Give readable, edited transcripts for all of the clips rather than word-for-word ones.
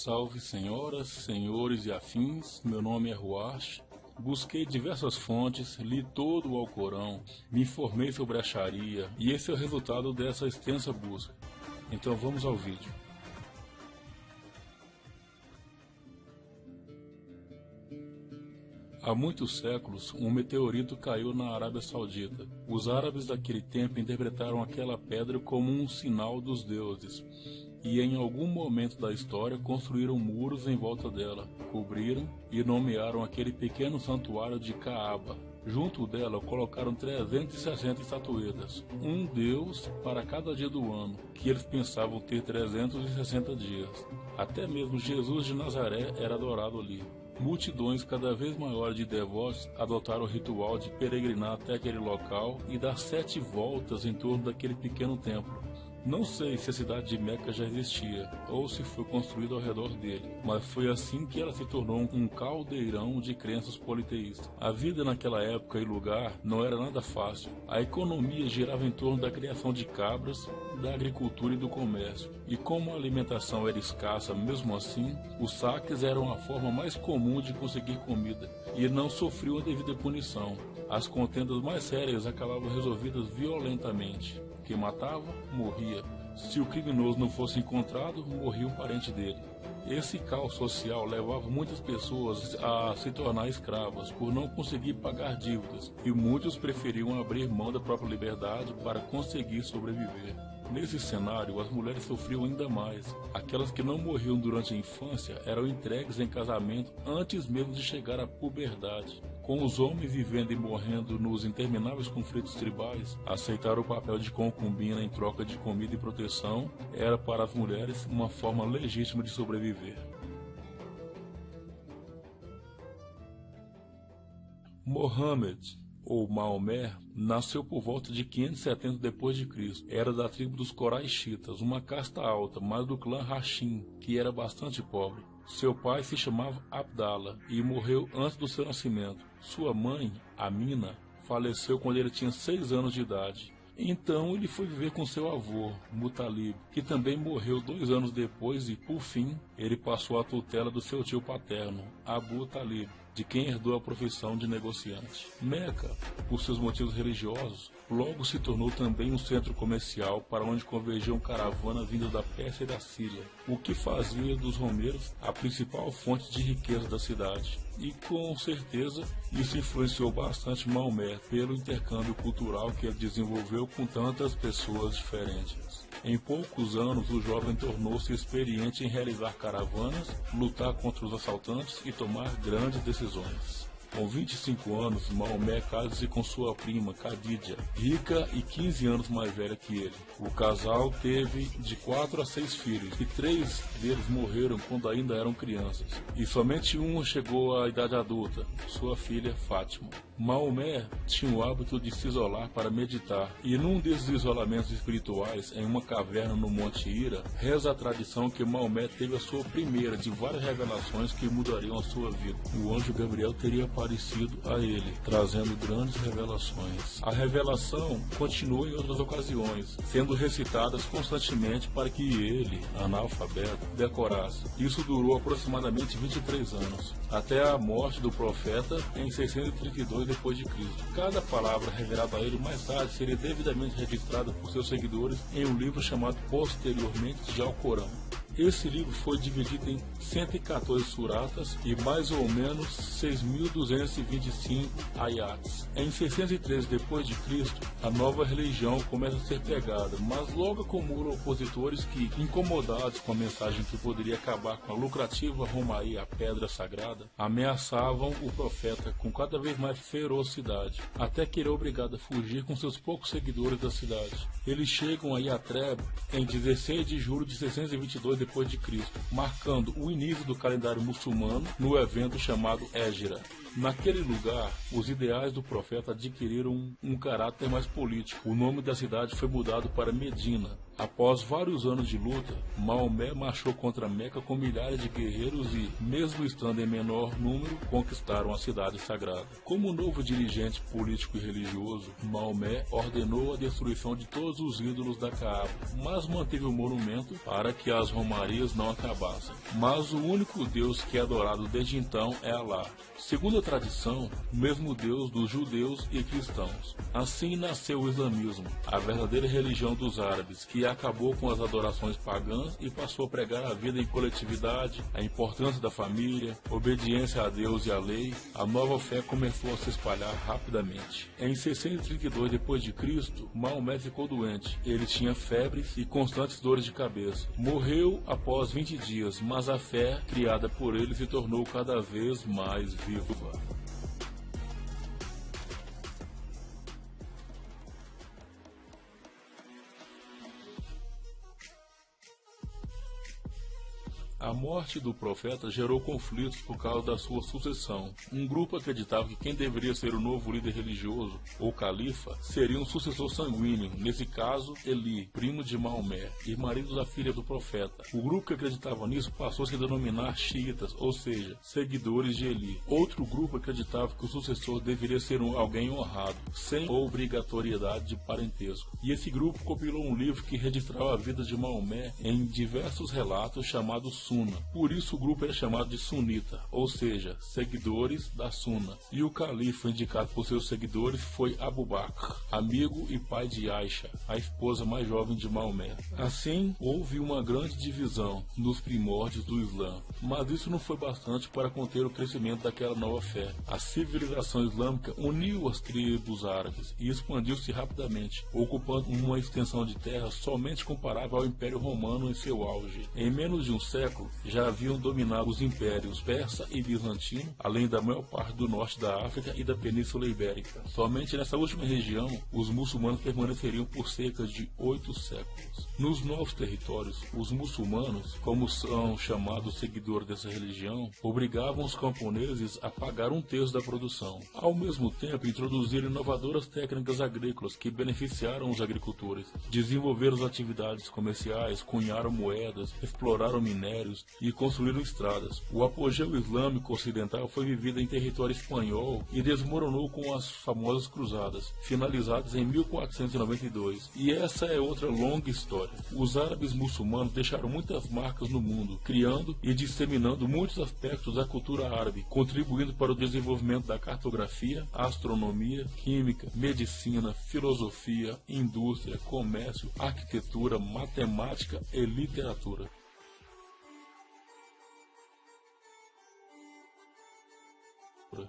Salve senhoras, senhores e afins, meu nome é Ruach. Busquei diversas fontes, li todo o Alcorão, me informei sobre a Sharia e esse é o resultado dessa extensa busca. Então vamos ao vídeo. Há muitos séculos, um meteorito caiu na Arábia Saudita. Os árabes daquele tempo interpretaram aquela pedra como um sinal dos deuses, e em algum momento da história construíram muros em volta dela, cobriram e nomearam aquele pequeno santuário de Kaaba. Junto dela colocaram 360 estatuetas, um deus para cada dia do ano, que eles pensavam ter 360 dias. Até mesmo Jesus de Nazaré era adorado ali. Multidões cada vez maiores de devotos adotaram o ritual de peregrinar até aquele local e dar 7 voltas em torno daquele pequeno templo. Não sei se a cidade de Meca já existia, ou se foi construída ao redor dele, mas foi assim que ela se tornou um caldeirão de crenças politeístas. A vida naquela época e lugar não era nada fácil. A economia girava em torno da criação de cabras, da agricultura e do comércio. E como a alimentação era escassa mesmo assim, os saques eram a forma mais comum de conseguir comida, e não sofriam a devida punição. As contendas mais sérias acabavam resolvidas violentamente. Quem matava, morria. Se o criminoso não fosse encontrado, morria um parente dele. Esse caos social levava muitas pessoas a se tornar escravas por não conseguir pagar dívidas, e muitos preferiam abrir mão da própria liberdade para conseguir sobreviver. Nesse cenário, as mulheres sofriam ainda mais. Aquelas que não morriam durante a infância eram entregues em casamento antes mesmo de chegar à puberdade. Com os homens vivendo e morrendo nos intermináveis conflitos tribais, aceitar o papel de concubina em troca de comida e proteção era para as mulheres uma forma legítima de sobreviver. Mohammed, ou Maomé, nasceu por volta de 570 d.C. Era da tribo dos Coraixitas, uma casta alta, mas do clã Hashim, que era bastante pobre. Seu pai se chamava Abdallah e morreu antes do seu nascimento. Sua mãe, Amina, faleceu quando ele tinha 6 anos de idade. Então ele foi viver com seu avô, Mutalib, que também morreu 2 anos depois e, por fim, ele passou a tutela do seu tio paterno, Abu Talib, de quem herdou a profissão de negociante. Meca, por seus motivos religiosos, logo se tornou também um centro comercial para onde convergiam caravanas vindas da Pérsia e da Síria, o que fazia dos romeiros a principal fonte de riqueza da cidade. E com certeza isso influenciou bastante Maomé pelo intercâmbio cultural que ele desenvolveu com tantas pessoas diferentes. Em poucos anos, o jovem tornou-se experiente em realizar caravanas, lutar contra os assaltantes e tomar grandes decisões. Com 25 anos, Maomé casa-se com sua prima, Khadija, rica e 15 anos mais velha que ele. O casal teve de 4 a 6 filhos, e 3 deles morreram quando ainda eram crianças. E somente uma chegou à idade adulta, sua filha Fátima. Maomé tinha o hábito de se isolar para meditar, e num desses isolamentos espirituais, em uma caverna no Monte Hira, reza a tradição que Maomé teve a sua primeira de várias revelações que mudariam a sua vida. O anjo Gabriel teria aparecido a ele, trazendo grandes revelações. A revelação continuou em outras ocasiões, sendo recitadas constantemente para que ele, analfabeto, decorasse. Isso durou aproximadamente 23 anos, até a morte do profeta em 632 d.C. Cada palavra revelada a ele mais tarde seria devidamente registrada por seus seguidores em um livro chamado posteriormente de Alcorão. Esse livro foi dividido em 114 suratas e mais ou menos 6.225 ayats. Em 613 d.C., a nova religião começa a ser pregada, mas logo acumulam opositores que, incomodados com a mensagem que poderia acabar com a lucrativa Romaria, a pedra sagrada, ameaçavam o profeta com cada vez mais ferocidade, até que ele é obrigado a fugir com seus poucos seguidores da cidade. Eles chegam a Yatreb em 16 de julho de 622 d.C., marcando o início do calendário muçulmano no evento chamado Égira. Naquele lugar, os ideais do profeta adquiriram um caráter mais político. O nome da cidade foi mudado para Medina. Após vários anos de luta, Maomé marchou contra Meca com milhares de guerreiros e, mesmo estando em menor número, conquistaram a cidade sagrada. Como novo dirigente político e religioso, Maomé ordenou a destruição de todos os ídolos da Kaaba, mas manteve o monumento para que as romarias não acabassem. Mas o único Deus que é adorado desde então é Alá. Segundo a tradição, o mesmo Deus dos judeus e cristãos. Assim nasceu o islamismo, a verdadeira religião dos árabes, que acabou com as adorações pagãs e passou a pregar a vida em coletividade, a importância da família, obediência a Deus e à lei. A nova fé começou a se espalhar rapidamente. Em 632 d.C., Maomé ficou doente. Ele tinha febre e constantes dores de cabeça. Morreu após 20 dias, mas a fé criada por ele se tornou cada vez mais viva. A morte do profeta gerou conflitos por causa da sua sucessão. Um grupo acreditava que quem deveria ser o novo líder religioso, ou califa, seria um sucessor sanguíneo, nesse caso, Eli, primo de Maomé, e marido da filha do profeta. O grupo que acreditava nisso passou a se denominar xiitas, ou seja, seguidores de Eli. Outro grupo acreditava que o sucessor deveria ser alguém honrado, sem obrigatoriedade de parentesco. E esse grupo compilou um livro que registrava a vida de Maomé em diversos relatos chamados Sunna. Por isso o grupo era chamado de sunita, ou seja, seguidores da Sunna. E o califa indicado por seus seguidores foi Abu Bakr, amigo e pai de Aisha, a esposa mais jovem de Maomé. Assim, houve uma grande divisão nos primórdios do Islã, mas isso não foi bastante para conter o crescimento daquela nova fé. A civilização islâmica uniu as tribos árabes e expandiu-se rapidamente, ocupando uma extensão de terra somente comparável ao Império Romano em seu auge. Em menos de um século, já haviam dominado os impérios persa e bizantino, além da maior parte do norte da África e da Península Ibérica. Somente nessa última região, os muçulmanos permaneceriam por cerca de 8 séculos. Nos novos territórios, os muçulmanos, como são chamados seguidores dessa religião, obrigavam os camponeses a pagar 1/3 da produção. Ao mesmo tempo, introduziram inovadoras técnicas agrícolas que beneficiaram os agricultores, desenvolveram atividades comerciais, cunharam moedas, exploraram minérios e construíram estradas. O apogeu islâmico ocidental foi vivido em território espanhol e desmoronou com as famosas cruzadas, finalizadas em 1492. E essa é outra longa história. Os árabes muçulmanos deixaram muitas marcas no mundo, criando e disseminando muitos aspectos da cultura árabe, contribuindo para o desenvolvimento da cartografia, astronomia, química, medicina, filosofia, indústria, comércio, arquitetura, matemática e literatura.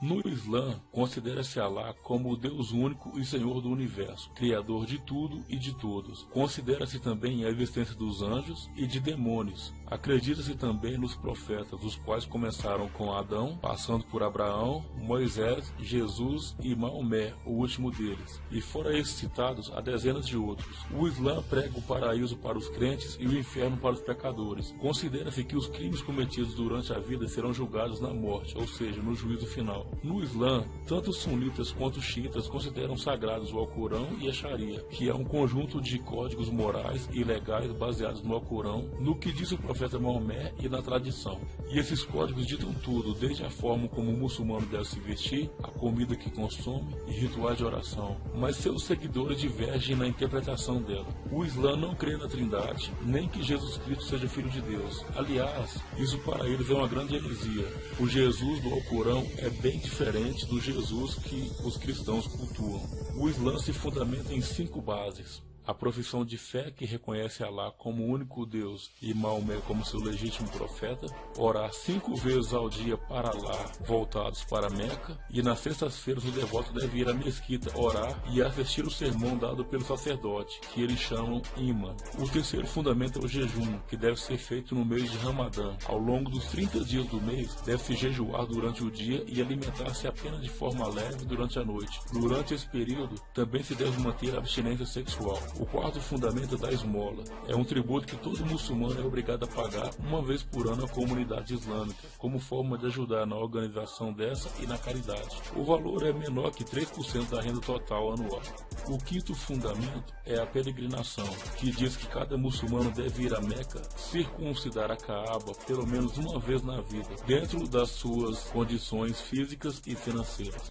No Islã, considera-se Alá como o Deus único e Senhor do universo, Criador de tudo e de todos. Considera-se também a existência dos anjos e de demônios. Acredita-se também nos profetas, os quais começaram com Adão, passando por Abraão, Moisés, Jesus e Maomé, o último deles. E fora esses citados, há dezenas de outros. O Islã prega o paraíso para os crentes e o inferno para os pecadores. Considera-se que os crimes cometidos durante a vida serão julgados na morte, ou seja, no juízo final. No Islã, tanto os sunitas quanto os xiitas consideram sagrados o Alcorão e a Sharia, que é um conjunto de códigos morais e legais baseados no Alcorão, no que diz o profeta Maomé e na tradição. E esses códigos ditam tudo, desde a forma como o muçulmano deve se vestir, a comida que consome e rituais de oração. Mas seus seguidores divergem na interpretação dela. O Islã não crê na Trindade, nem que Jesus Cristo seja filho de Deus. Aliás, isso para eles é uma grande heresia. O Jesus do Alcorão é bem diferente do Jesus que os cristãos cultuam. O Islã se fundamenta em 5 bases. A profissão de fé que reconhece Alá como o único Deus e Maomé como seu legítimo profeta, orar 5 vezes ao dia para Alá, voltados para Meca, e nas sextas-feiras o devoto deve ir à mesquita orar e assistir o sermão dado pelo sacerdote, que eles chamam imã. O terceiro fundamento é o jejum, que deve ser feito no mês de Ramadã. Ao longo dos 30 dias do mês, deve-se jejuar durante o dia e alimentar-se apenas de forma leve durante a noite. Durante esse período, também se deve manter a abstinência sexual. O quarto fundamento é da esmola. É um tributo que todo muçulmano é obrigado a pagar uma vez por ano à comunidade islâmica, como forma de ajudar na organização dessa e na caridade. O valor é menor que 3% da renda total anual. O quinto fundamento é a peregrinação, que diz que cada muçulmano deve ir a Meca circuncidar a Kaaba pelo menos uma vez na vida, dentro das suas condições físicas e financeiras.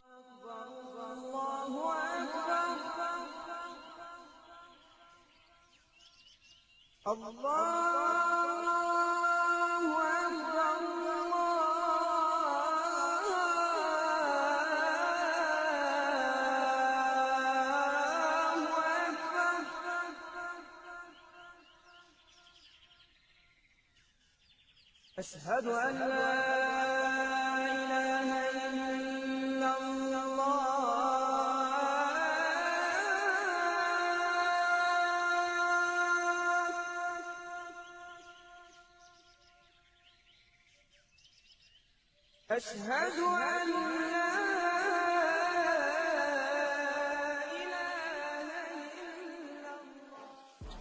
أشهد أن لا إله إلا الله أشهد أن لا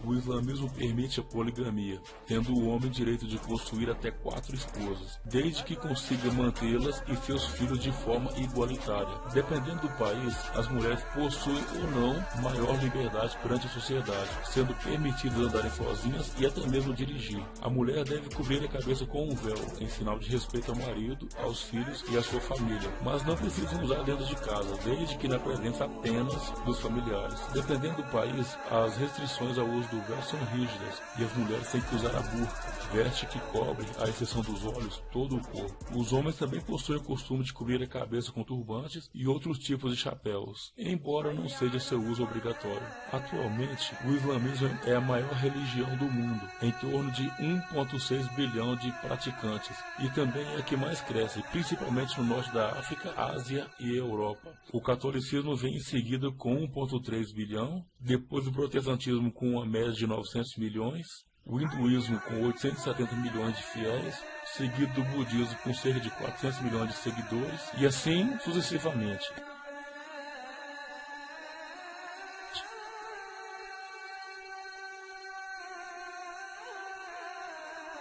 O islamismo permite a poligamia, tendo o homem direito de possuir até 4 esposas, desde que consiga mantê-las e seus filhos de forma igualitária. Dependendo do país, as mulheres possuem ou não maior liberdade perante a sociedade, sendo permitidas andarem sozinhas e até mesmo dirigir. A mulher deve cobrir a cabeça com um véu, em sinal de respeito ao marido, aos filhos e à sua família, mas não precisam usar dentro de casa, desde que na presença apenas dos familiares. Dependendo do país, as restrições ao uso do véu são rígidas e as mulheres têm que usar a burca, veste que cobre, à exceção dos olhos, todo o corpo. Os homens também possuem o costume de cobrir a cabeça com turbantes e outros tipos de chapéus, embora não seja seu uso obrigatório. Atualmente, o islamismo é a maior religião do mundo, em torno de 1,6 bilhão de praticantes, e também é a que mais cresce, principalmente no norte da África, Ásia e Europa. O catolicismo vem em seguida com 1,3 bilhão, depois o protestantismo com uma média de 900 milhões, o hinduísmo com 870 milhões de fiéis, seguido do budismo com cerca de 400 milhões de seguidores, e assim sucessivamente.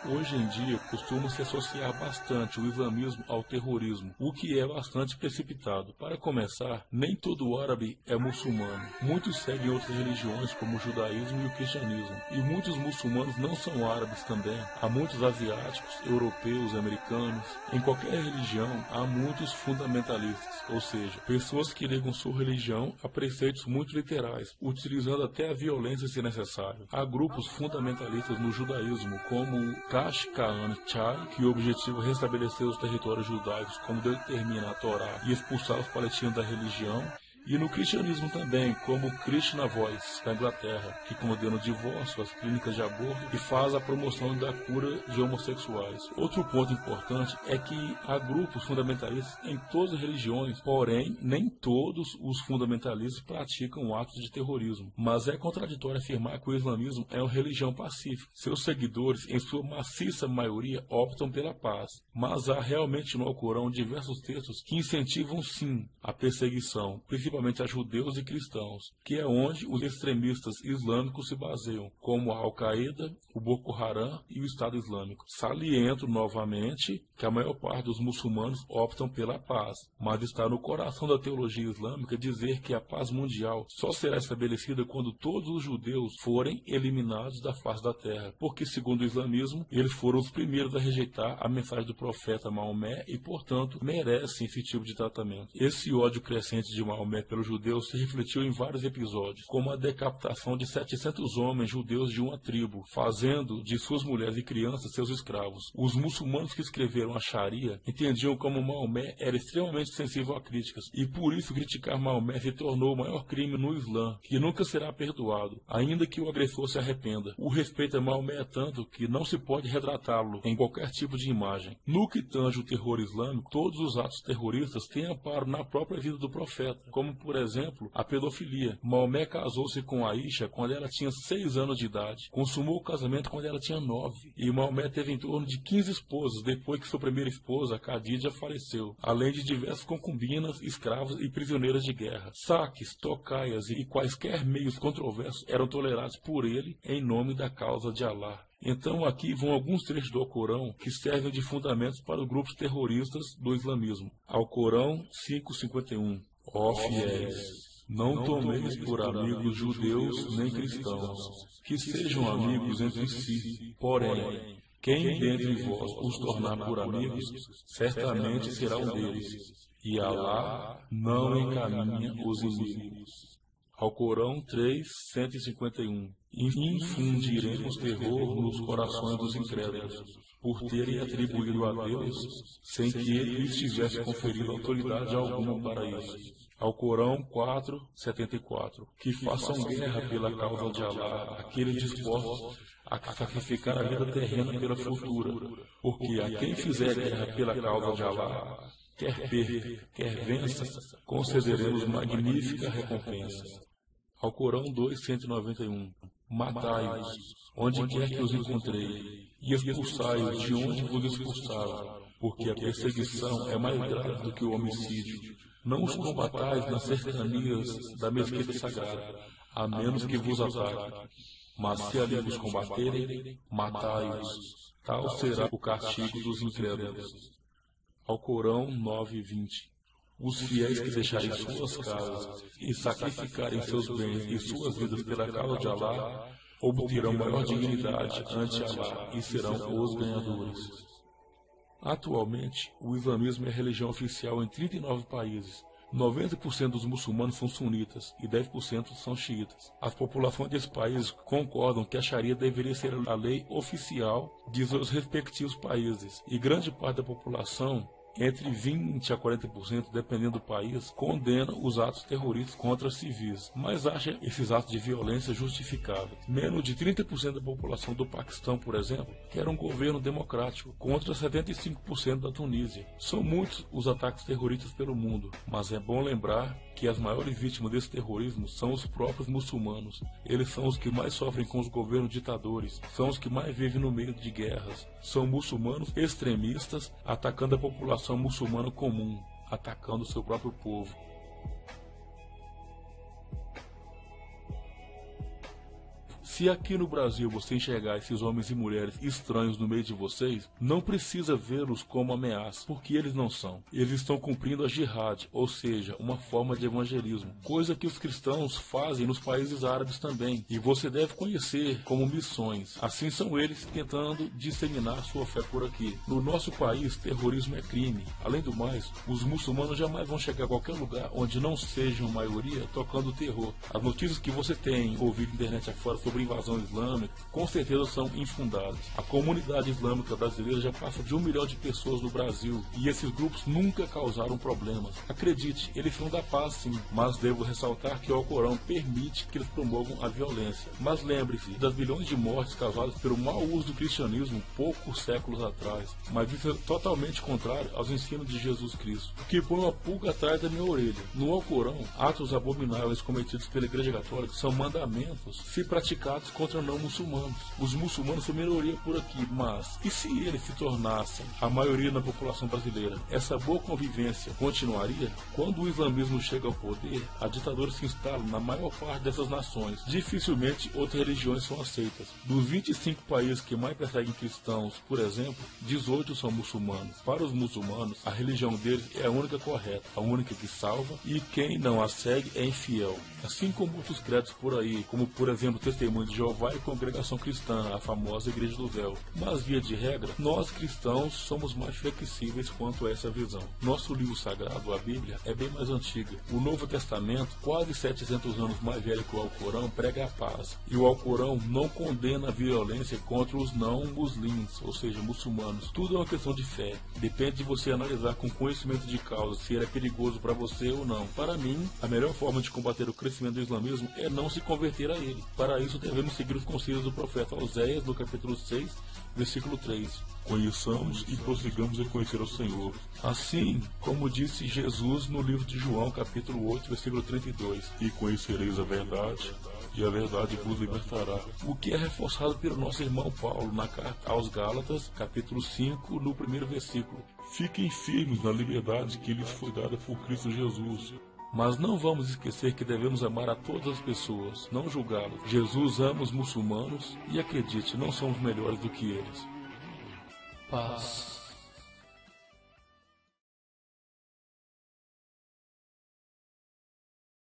Hoje em dia, costuma-se associar bastante o islamismo ao terrorismo, o que é bastante precipitado. Para começar, nem todo árabe é muçulmano. Muitos seguem outras religiões, como o judaísmo e o cristianismo. E muitos muçulmanos não são árabes também. Há muitos asiáticos, europeus, americanos. Em qualquer religião, há muitos fundamentalistas, ou seja, pessoas que ligam sua religião a preceitos muito literais, utilizando até a violência se necessário. Há grupos fundamentalistas no judaísmo, como o Kashkahan Chai, que o objetivo é restabelecer os territórios judaicos como determina a Torá e expulsar os palestinos da religião. E no cristianismo também, como o Krishna Voice, da Inglaterra, que condena o divórcio, as clínicas de aborto e faz a promoção da cura de homossexuais. Outro ponto importante é que há grupos fundamentalistas em todas as religiões, porém, nem todos os fundamentalistas praticam atos de terrorismo. Mas é contraditório afirmar que o islamismo é uma religião pacífica. Seus seguidores, em sua maciça maioria, optam pela paz. Mas há realmente no Alcorão diversos textos que incentivam sim a perseguição, principalmente a judeus e cristãos, que é onde os extremistas islâmicos se baseiam, como a Al-Qaeda, o Boko Haram e o Estado Islâmico. Saliento novamente que a maior parte dos muçulmanos optam pela paz, mas está no coração da teologia islâmica dizer que a paz mundial só será estabelecida quando todos os judeus forem eliminados da face da terra, porque, segundo o islamismo, eles foram os primeiros a rejeitar a mensagem do profeta Maomé e, portanto, merecem esse tipo de tratamento. Esse ódio crescente de Maomé pelos judeus se refletiu em vários episódios, como a decapitação de 700 homens judeus de uma tribo, fazendo de suas mulheres e crianças seus escravos. Os muçulmanos que escreveram a Sharia entendiam como Maomé era extremamente sensível a críticas, e por isso criticar Maomé se tornou o maior crime no Islã, que nunca será perdoado, ainda que o agressor se arrependa. O respeito a Maomé é tanto que não se pode retratá-lo em qualquer tipo de imagem. No que tange o terror islâmico, todos os atos terroristas têm amparo na própria vida do profeta, como como, por exemplo, a pedofilia. Maomé casou-se com Aisha quando ela tinha 6 anos de idade, consumou o casamento quando ela tinha 9, e Maomé teve em torno de 15 esposas depois que sua primeira esposa, Khadija, faleceu, além de diversas concubinas, escravos e prisioneiras de guerra. Saques, tocaias e quaisquer meios controversos eram tolerados por ele em nome da causa de Alá. Então aqui vão alguns trechos do Alcorão que servem de fundamentos para os grupos terroristas do islamismo. Alcorão 5:51. Ó fiéis, não tomeis por amigos judeus nem cristãos, que sejam amigos entre si. Porém, quem dentre vós os tornar por amigos, certamente será um deles. E Alá não encaminha os inimigos. Alcorão 3:151. Infundiremos terror nos corações dos incrédulos, por terem atribuído a Deus, sem que ele lhes tivesse conferido autoridade alguma para isso. Alcorão 4:74. Que façam guerra pela causa de Alá aqueles dispostos a sacrificar a vida terrena pela futura, porque a quem fizer guerra pela causa de Alá, quer perca, quer vença, concederemos magnífica recompensa. Alcorão 2:191. Matai-os, onde quer que os encontrei, e expulsai-os de onde vos expulsaram, porque a perseguição é mais grave do que o homicídio. Não os combatais nas cercanias da mesquita sagrada, a menos que vos ataquem. Mas se ali vos combaterem, matai-os. Tal será o castigo dos incrédulos. Alcorão 9:20. Os fiéis que deixarem suas casas e sacrificarem seus bens e suas vidas pela causa de Alá, obterão maior dignidade ante Alá e serão os ganhadores. Atualmente, o islamismo é a religião oficial em 39 países. 90% dos muçulmanos são sunitas e 10% são xiitas. As populações desses países concordam que a Sharia deveria ser a lei oficial de seus respectivos países, e grande parte da população, entre 20% a 40%, dependendo do país, condena os atos terroristas contra civis, mas acha esses atos de violência justificáveis. Menos de 30% da população do Paquistão, por exemplo, quer um governo democrático, contra 75% da Tunísia. São muitos os ataques terroristas pelo mundo, mas é bom lembrar que as maiores vítimas desse terrorismo são os próprios muçulmanos. Eles são os que mais sofrem com os governos ditadores, são os que mais vivem no meio de guerras. São muçulmanos extremistas atacando a população muçulmana comum, atacando seu próprio povo. Se aqui no Brasil você enxergar esses homens e mulheres estranhos no meio de vocês, não precisa vê-los como ameaça, porque eles não são. Eles estão cumprindo a jihad, ou seja, uma forma de evangelismo, coisa que os cristãos fazem nos países árabes também, e você deve conhecer como missões. Assim são eles tentando disseminar sua fé por aqui. No nosso país, terrorismo é crime. Além do mais, os muçulmanos jamais vão chegar a qualquer lugar onde não sejam maioria tocando terror. As notícias que você tem ouvido na internet afora sobre invasão islâmica, com certeza são infundadas. A comunidade islâmica brasileira já passa de 1 milhão de pessoas no Brasil, e esses grupos nunca causaram problemas. Acredite, eles são da paz sim, mas devo ressaltar que o Alcorão permite que eles promovam a violência. Mas lembre-se das bilhões de mortes causadas pelo mau uso do cristianismo poucos séculos atrás, mas isso é totalmente contrário aos ensinos de Jesus Cristo, o que põe uma pulga atrás da minha orelha. No Alcorão, atos abomináveis cometidos pela Igreja Católica são mandamentos se praticados contra não muçulmanos. Os muçulmanos são minoria por aqui, mas e se eles se tornassem a maioria da população brasileira? Essa boa convivência continuaria? Quando o islamismo chega ao poder, a ditadura se instala na maior parte dessas nações. Dificilmente outras religiões são aceitas. Dos 25 países que mais perseguem cristãos, por exemplo, 18 são muçulmanos. Para os muçulmanos, a religião deles é a única correta, a única que salva, e quem não a segue é infiel. Assim como outros credos por aí, como por exemplo o Testemunho de Jeová e Congregação Cristã, a famosa Igreja do Véu. Mas, via de regra, nós cristãos somos mais flexíveis quanto a essa visão. Nosso livro sagrado, a Bíblia, é bem mais antiga. O Novo Testamento, quase 700 anos mais velho que o Alcorão, prega a paz. E o Alcorão não condena a violência contra os não muslims, ou seja, muçulmanos. Tudo é uma questão de fé. Depende de você analisar com conhecimento de causa se ele é perigoso para você ou não. Para mim, a melhor forma de combater o crescimento do islamismo é não se converter a ele. Para isso, devemos seguir os conselhos do profeta Oséias, no capítulo 6, versículo 3. Conheçamos e prossigamos em conhecer o Senhor. Assim, como disse Jesus no livro de João, capítulo 8, versículo 32. E conhecereis a verdade, e a verdade vos libertará. O que é reforçado pelo nosso irmão Paulo na carta aos Gálatas, capítulo 5, no primeiro versículo. Fiquem firmes na liberdade que lhes foi dada por Cristo Jesus. Mas não vamos esquecer que devemos amar a todas as pessoas, não julgá-las. Jesus ama os muçulmanos e acredite, não somos melhores do que eles. Paz.